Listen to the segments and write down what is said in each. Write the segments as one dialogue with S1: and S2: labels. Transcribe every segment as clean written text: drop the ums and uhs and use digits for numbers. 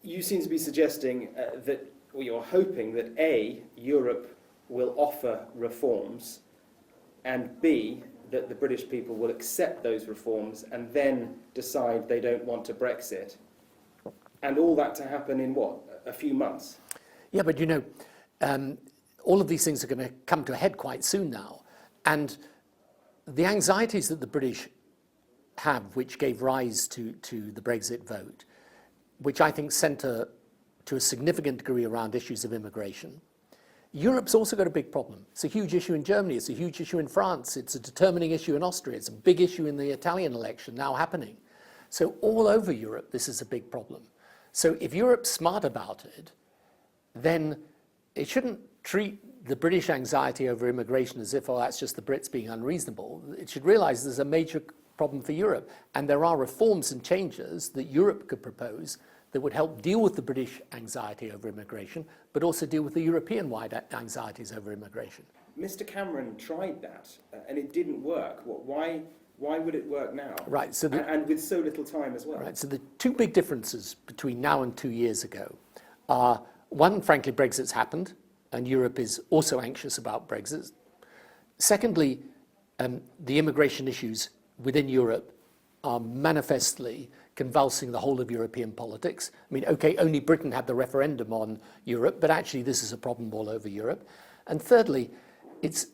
S1: you seem to be suggesting that, or you're hoping that A, Europe will offer reforms, and B, that the British people will accept those reforms and then decide they don't want to Brexit. And all that to happen in what, a few months?
S2: Yeah, but all of these things are going to come to a head quite soon now. And the anxieties that the British have, which gave rise to the Brexit vote, which I think centre to a significant degree around issues of immigration. Europe's also got a big problem. It's a huge issue in Germany, it's a huge issue in France, it's a determining issue in Austria, it's a big issue in the Italian election now happening. So all over Europe, this is a big problem. So if Europe's smart about it, then it shouldn't treat the British anxiety over immigration as if, oh, that's just the Brits being unreasonable. It should realise there's a major problem for Europe. And there are reforms and changes that Europe could propose that would help deal with the British anxiety over immigration, but also deal with the European-wide anxieties over immigration.
S1: Mr. Cameron tried that, and it didn't work. Why would it work now?
S2: Right. So
S1: and with so little time as well.
S2: Right. So the two big differences between now and 2 years ago are, one, frankly, Brexit's happened, and Europe is also anxious about Brexit. Secondly, the immigration issues within Europe are manifestly convulsing the whole of European politics. I mean, okay, only Britain had the referendum on Europe, but actually this is a problem all over Europe. And thirdly, it's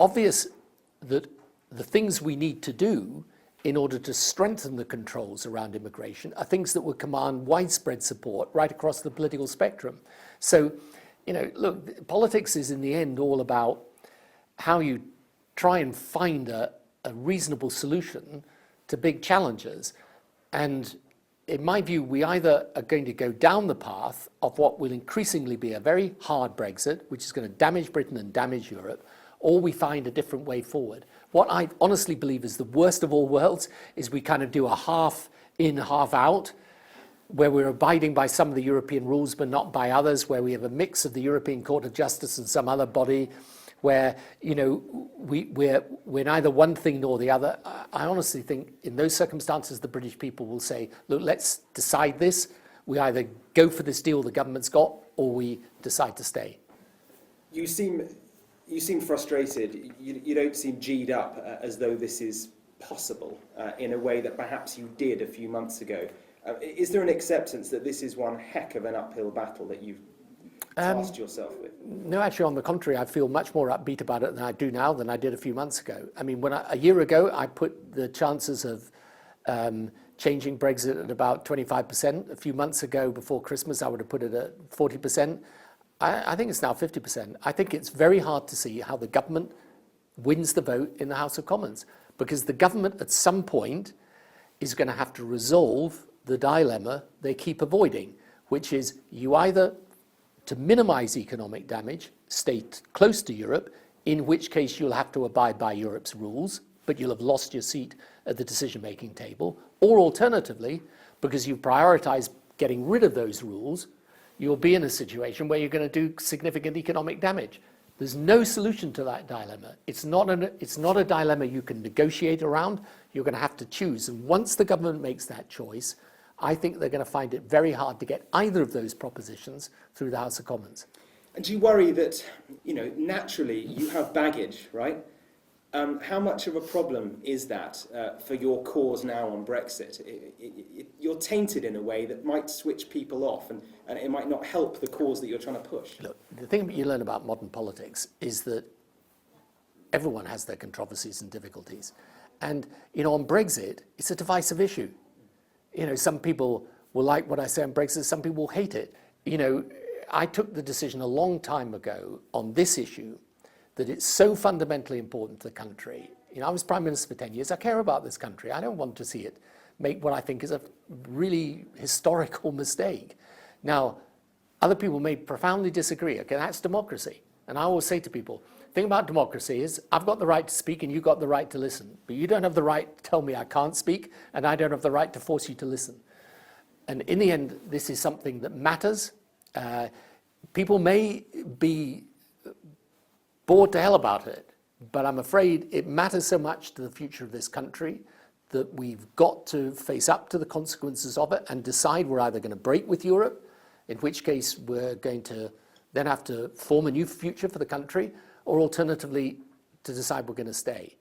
S2: obvious that the things we need to do in order to strengthen the controls around immigration are things that would command widespread support right across the political spectrum. So, look, politics is in the end all about how you try and find a reasonable solution to big challenges. And in my view, we either are going to go down the path of what will increasingly be a very hard Brexit, which is going to damage Britain and damage Europe, or we find a different way forward. What I honestly believe is the worst of all worlds is we kind of do a half in, half out, where we're abiding by some of the European rules but not by others, where we have a mix of the European Court of Justice and some other body, where we're neither one thing nor the other. I honestly think in those circumstances the British people will say, look, let's decide this. We either go for this deal the government's got, or we decide to stay.
S1: You seem frustrated. You don't seem G'd up as though this is possible in a way that perhaps you did a few months ago. Is there an acceptance that this is one heck of an uphill battle that you've tasked yourself with?
S2: No, actually, on the contrary, I feel much more upbeat about it than I do now than I did a few months ago. I mean, a year ago, I put the chances of changing Brexit at about 25%. A few months ago, before Christmas, I would have put it at 40%. I think it's now 50%. I think it's very hard to see how the government wins the vote in the House of Commons, because the government at some point is going to have to resolve the dilemma they keep avoiding, which is you either, to minimize economic damage, stay close to Europe, in which case you'll have to abide by Europe's rules, but you'll have lost your seat at the decision-making table, or alternatively, because you prioritize getting rid of those rules, you'll be in a situation where you're going to do significant economic damage. There's no solution to that dilemma. It's not a dilemma you can negotiate around. You're going to have to choose. And once the government makes that choice, I think they're going to find it very hard to get either of those propositions through the House of Commons.
S1: And do you worry that, naturally you have baggage, right? How much of a problem is that for your cause now on Brexit? You're tainted in a way that might switch people off, and it might not help the cause that you're trying to push.
S2: Look, the thing that you learn about modern politics is that everyone has their controversies and difficulties. And, on Brexit, it's a divisive issue. Some people will like what I say on Brexit, some people will hate it. I took the decision a long time ago on this issue that it's so fundamentally important to the country. I was Prime Minister for 10 years. I care about this country. I don't want to see it make what I think is a really historical mistake. Now, other people may profoundly disagree. Okay, that's democracy. And I always say to people, the thing about democracy is I've got the right to speak and you've got the right to listen. But you don't have the right to tell me I can't speak, and I don't have the right to force you to listen. And in the end, this is something that matters. People may be bored to hell about it, but I'm afraid it matters so much to the future of this country that we've got to face up to the consequences of it and decide we're either going to break with Europe in which case we're going to then have to form a new future for the country, or alternatively to decide we're going to stay.